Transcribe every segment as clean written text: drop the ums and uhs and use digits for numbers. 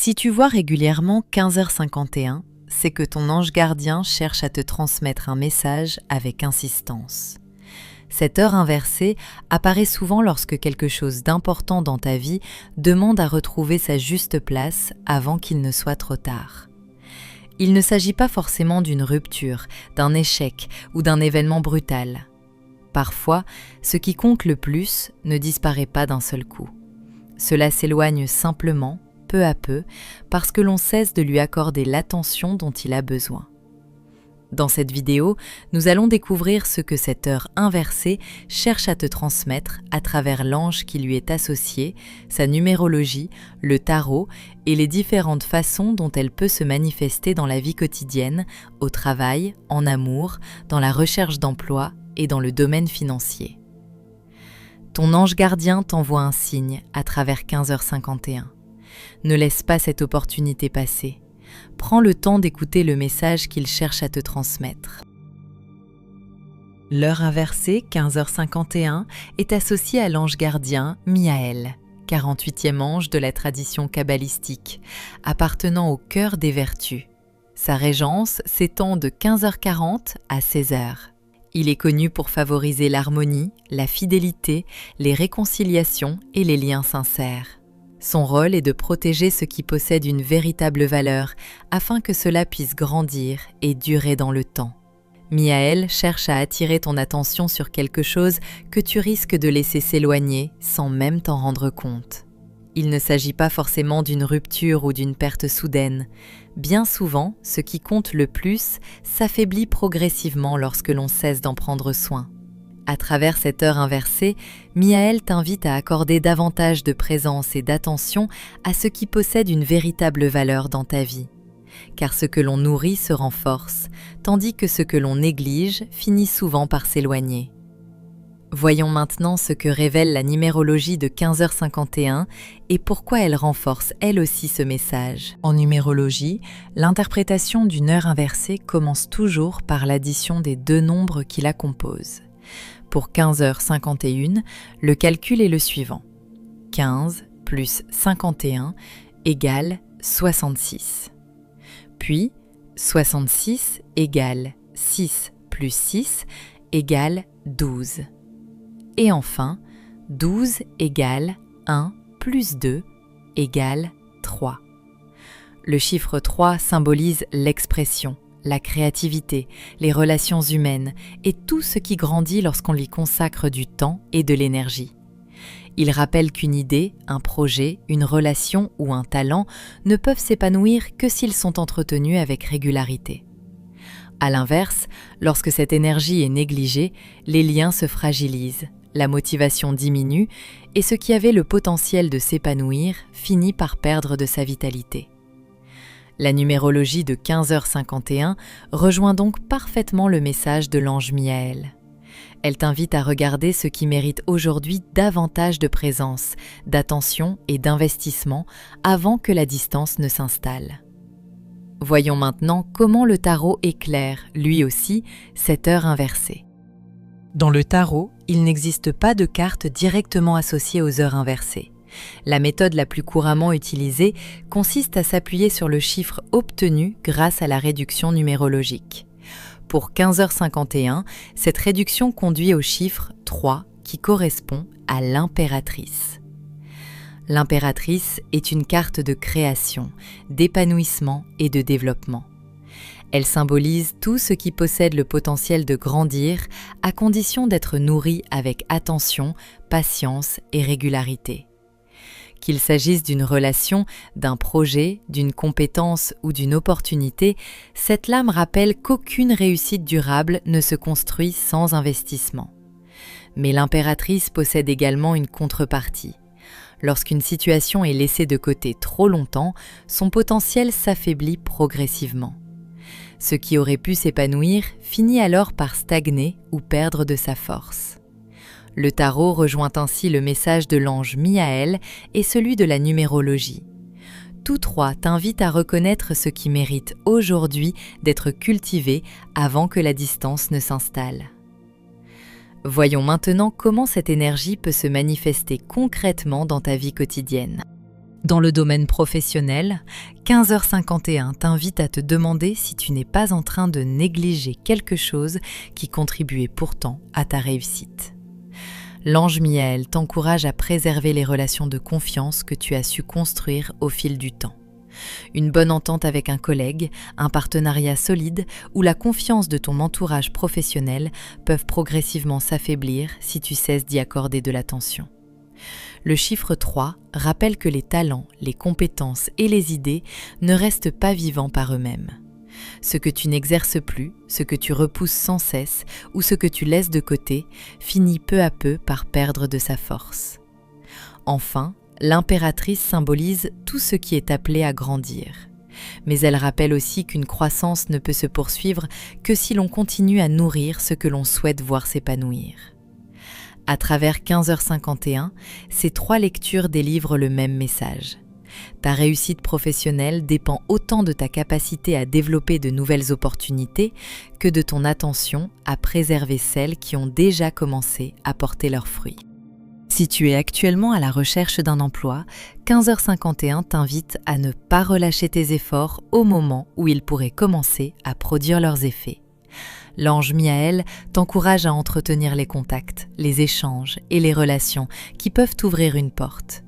Si tu vois régulièrement 15h51, c'est que ton ange gardien cherche à te transmettre un message avec insistance. Cette heure inversée apparaît souvent lorsque quelque chose d'important dans ta vie demande à retrouver sa juste place avant qu'il ne soit trop tard. Il ne s'agit pas forcément d'une rupture, d'un échec ou d'un événement brutal. Parfois, ce qui compte le plus ne disparaît pas d'un seul coup. Cela s'éloigne simplement, peu à peu, parce que l'on cesse de lui accorder l'attention dont il a besoin. Dans cette vidéo, nous allons découvrir ce que cette heure inversée cherche à te transmettre à travers l'ange qui lui est associé, sa numérologie, le tarot et les différentes façons dont elle peut se manifester dans la vie quotidienne, au travail, en amour, dans la recherche d'emploi et dans le domaine financier. Ton ange gardien t'envoie un signe à travers 15h51. Ne laisse pas cette opportunité passer. Prends le temps d'écouter le message qu'il cherche à te transmettre. L'heure inversée, 15h51, est associée à l'ange gardien Miaël, 48e ange de la tradition kabbalistique, appartenant au cœur des vertus. Sa régence s'étend de 15h40 à 16h. Il est connu pour favoriser l'harmonie, la fidélité, les réconciliations et les liens sincères. Son rôle est de protéger ce qui possède une véritable valeur afin que cela puisse grandir et durer dans le temps. Miaël cherche à attirer ton attention sur quelque chose que tu risques de laisser s'éloigner sans même t'en rendre compte. Il ne s'agit pas forcément d'une rupture ou d'une perte soudaine. Bien souvent, ce qui compte le plus s'affaiblit progressivement lorsque l'on cesse d'en prendre soin. À travers cette heure inversée, Miaël t'invite à accorder davantage de présence et d'attention à ce qui possède une véritable valeur dans ta vie. Car ce que l'on nourrit se renforce, tandis que ce que l'on néglige finit souvent par s'éloigner. Voyons maintenant ce que révèle la numérologie de 15h51 et pourquoi elle renforce elle aussi ce message. En numérologie, l'interprétation d'une heure inversée commence toujours par l'addition des deux nombres qui la composent. Pour 15h51, le calcul est le suivant. 15 plus 51 égale 66. Puis, 66 égale 6 plus 6 égale 12. Et enfin, 12 égale 1 plus 2 égale 3. Le chiffre 3 symbolise l'expression, la créativité, les relations humaines et tout ce qui grandit lorsqu'on lui consacre du temps et de l'énergie. Il rappelle qu'une idée, un projet, une relation ou un talent ne peuvent s'épanouir que s'ils sont entretenus avec régularité. À l'inverse, lorsque cette énergie est négligée, les liens se fragilisent, la motivation diminue et ce qui avait le potentiel de s'épanouir finit par perdre de sa vitalité. La numérologie de 15h51 rejoint donc parfaitement le message de l'ange Miaël. Elle t'invite à regarder ce qui mérite aujourd'hui davantage de présence, d'attention et d'investissement avant que la distance ne s'installe. Voyons maintenant comment le tarot éclaire, lui aussi, cette heure inversée. Dans le tarot, il n'existe pas de carte directement associée aux heures inversées. La méthode la plus couramment utilisée consiste à s'appuyer sur le chiffre obtenu grâce à la réduction numérologique. Pour 15h51, cette réduction conduit au chiffre 3 qui correspond à l'impératrice. L'impératrice est une carte de création, d'épanouissement et de développement. Elle symbolise tout ce qui possède le potentiel de grandir à condition d'être nourri avec attention, patience et régularité. Qu'il s'agisse d'une relation, d'un projet, d'une compétence ou d'une opportunité, cette lame rappelle qu'aucune réussite durable ne se construit sans investissement. Mais l'impératrice possède également une contrepartie. Lorsqu'une situation est laissée de côté trop longtemps, son potentiel s'affaiblit progressivement. Ce qui aurait pu s'épanouir finit alors par stagner ou perdre de sa force. Le tarot rejoint ainsi le message de l'ange Miaël et celui de la numérologie. Tous trois t'invitent à reconnaître ce qui mérite aujourd'hui d'être cultivé avant que la distance ne s'installe. Voyons maintenant comment cette énergie peut se manifester concrètement dans ta vie quotidienne. Dans le domaine professionnel, 15h51 t'invite à te demander si tu n'es pas en train de négliger quelque chose qui contribuait pourtant à ta réussite. L'ange Miaël t'encourage à préserver les relations de confiance que tu as su construire au fil du temps. Une bonne entente avec un collègue, un partenariat solide ou la confiance de ton entourage professionnel peuvent progressivement s'affaiblir si tu cesses d'y accorder de l'attention. Le chiffre 3 rappelle que les talents, les compétences et les idées ne restent pas vivants par eux-mêmes. Ce que tu n'exerces plus, ce que tu repousses sans cesse ou ce que tu laisses de côté finit peu à peu par perdre de sa force. Enfin, l'impératrice symbolise tout ce qui est appelé à grandir. Mais elle rappelle aussi qu'une croissance ne peut se poursuivre que si l'on continue à nourrir ce que l'on souhaite voir s'épanouir. À travers 15h51, ces 3 lectures délivrent le même message. Ta réussite professionnelle dépend autant de ta capacité à développer de nouvelles opportunités que de ton attention à préserver celles qui ont déjà commencé à porter leurs fruits. Si tu es actuellement à la recherche d'un emploi, 15h51 t'invite à ne pas relâcher tes efforts au moment où ils pourraient commencer à produire leurs effets. L'ange Miaël t'encourage à entretenir les contacts, les échanges et les relations qui peuvent t'ouvrir une porte.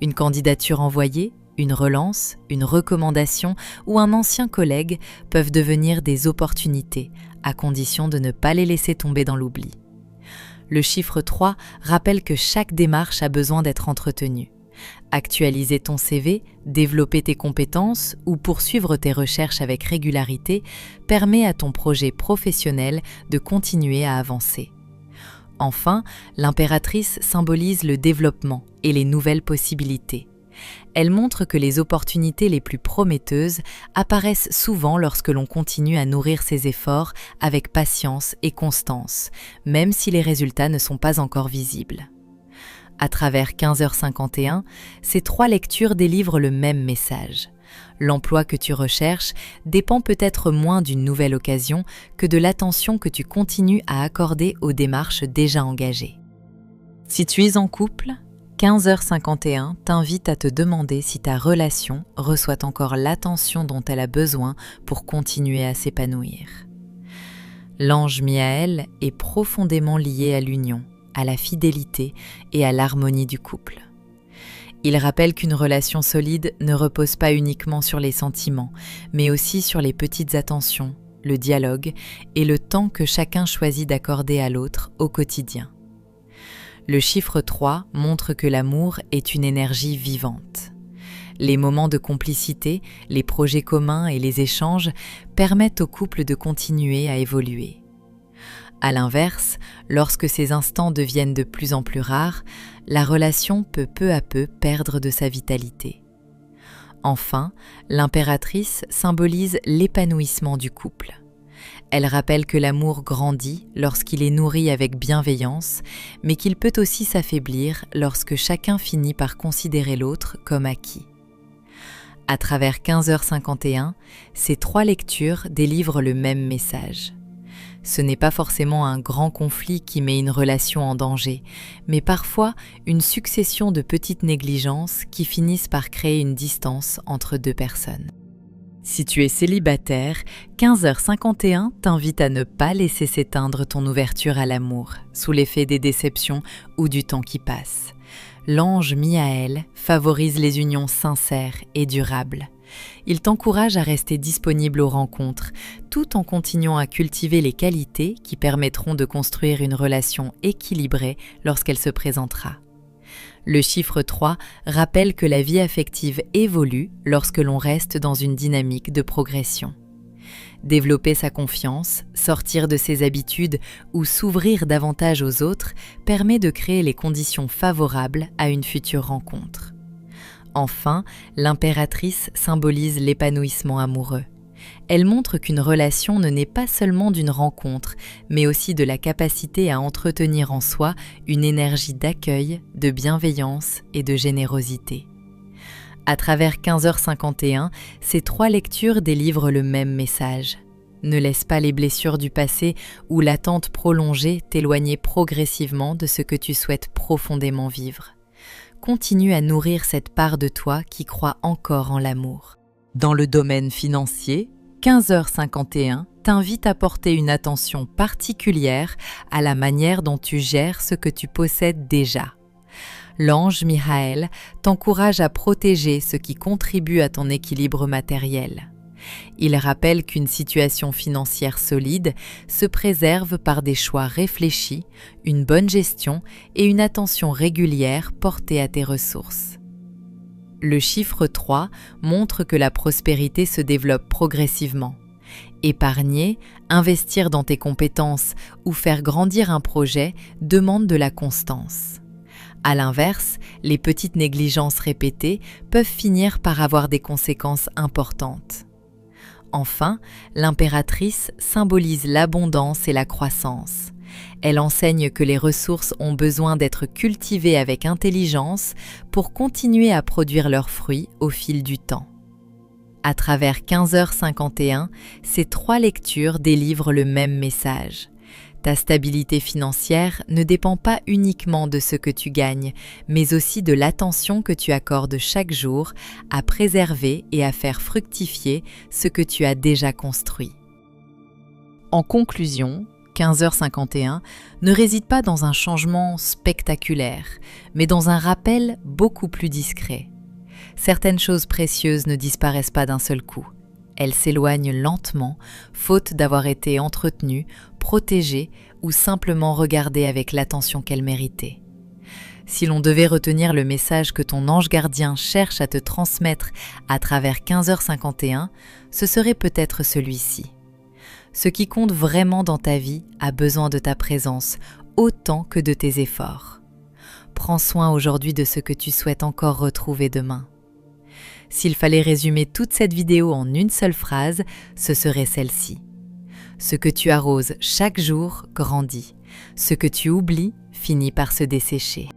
Une candidature envoyée, une relance, une recommandation ou un ancien collègue peuvent devenir des opportunités, à condition de ne pas les laisser tomber dans l'oubli. Le chiffre 3 rappelle que chaque démarche a besoin d'être entretenue. Actualiser ton CV, développer tes compétences ou poursuivre tes recherches avec régularité permet à ton projet professionnel de continuer à avancer. Enfin, l'impératrice symbolise le développement et les nouvelles possibilités. Elle montre que les opportunités les plus prometteuses apparaissent souvent lorsque l'on continue à nourrir ses efforts avec patience et constance, même si les résultats ne sont pas encore visibles. À travers 15h51, ces 3 lectures délivrent le même message. L'emploi que tu recherches dépend peut-être moins d'une nouvelle occasion que de l'attention que tu continues à accorder aux démarches déjà engagées. Si tu es en couple, 15h51 t'invite à te demander si ta relation reçoit encore l'attention dont elle a besoin pour continuer à s'épanouir. L'ange Miaël est profondément lié à l'union, à la fidélité et à l'harmonie du couple. Il rappelle qu'une relation solide ne repose pas uniquement sur les sentiments, mais aussi sur les petites attentions, le dialogue et le temps que chacun choisit d'accorder à l'autre au quotidien. Le chiffre 3 montre que l'amour est une énergie vivante. Les moments de complicité, les projets communs et les échanges permettent au couple de continuer à évoluer. À l'inverse, lorsque ces instants deviennent de plus en plus rares, la relation peut peu à peu perdre de sa vitalité. Enfin, l'impératrice symbolise l'épanouissement du couple. Elle rappelle que l'amour grandit lorsqu'il est nourri avec bienveillance, mais qu'il peut aussi s'affaiblir lorsque chacun finit par considérer l'autre comme acquis. À travers 15h51, ces 3 lectures délivrent le même message. Ce n'est pas forcément un grand conflit qui met une relation en danger, mais parfois une succession de petites négligences qui finissent par créer une distance entre 2 personnes. Si tu es célibataire, 15h51 t'invite à ne pas laisser s'éteindre ton ouverture à l'amour, sous l'effet des déceptions ou du temps qui passe. L'ange Miaël favorise les unions sincères et durables. Il t'encourage à rester disponible aux rencontres, tout en continuant à cultiver les qualités qui permettront de construire une relation équilibrée lorsqu'elle se présentera. Le chiffre 3 rappelle que la vie affective évolue lorsque l'on reste dans une dynamique de progression. Développer sa confiance, sortir de ses habitudes ou s'ouvrir davantage aux autres permet de créer les conditions favorables à une future rencontre. Enfin, l'impératrice symbolise l'épanouissement amoureux. Elle montre qu'une relation ne naît pas seulement d'une rencontre, mais aussi de la capacité à entretenir en soi une énergie d'accueil, de bienveillance et de générosité. À travers 15h51, ces 3 lectures délivrent le même message. Ne laisse pas les blessures du passé ou l'attente prolongée t'éloigner progressivement de ce que tu souhaites profondément vivre. continue à nourrir cette part de toi qui croit encore en l'amour. Dans le domaine financier, 15h51 t'invite à porter une attention particulière à la manière dont tu gères ce que tu possèdes déjà. L'ange Michael t'encourage à protéger ce qui contribue à ton équilibre matériel. Il rappelle qu'une situation financière solide se préserve par des choix réfléchis, une bonne gestion et une attention régulière portée à tes ressources. Le chiffre 3 montre que la prospérité se développe progressivement. Épargner, investir dans tes compétences ou faire grandir un projet demande de la constance. À l'inverse, les petites négligences répétées peuvent finir par avoir des conséquences importantes. Enfin, l'impératrice symbolise l'abondance et la croissance. Elle enseigne que les ressources ont besoin d'être cultivées avec intelligence pour continuer à produire leurs fruits au fil du temps. À travers 15h51, ces 3 lectures délivrent le même message. Ta stabilité financière ne dépend pas uniquement de ce que tu gagnes, mais aussi de l'attention que tu accordes chaque jour à préserver et à faire fructifier ce que tu as déjà construit. En conclusion, 15h51 ne réside pas dans un changement spectaculaire, mais dans un rappel beaucoup plus discret. Certaines choses précieuses ne disparaissent pas d'un seul coup. Elles s'éloignent lentement, faute d'avoir été entretenues, protégées ou simplement regardées avec l'attention qu'elles méritaient. Si l'on devait retenir le message que ton ange gardien cherche à te transmettre à travers 15h51, ce serait peut-être celui-ci. Ce qui compte vraiment dans ta vie a besoin de ta présence autant que de tes efforts. Prends soin aujourd'hui de ce que tu souhaites encore retrouver demain. S'il fallait résumer toute cette vidéo en une seule phrase, ce serait celle-ci. Ce que tu arroses chaque jour grandit. Ce que tu oublies finit par se dessécher.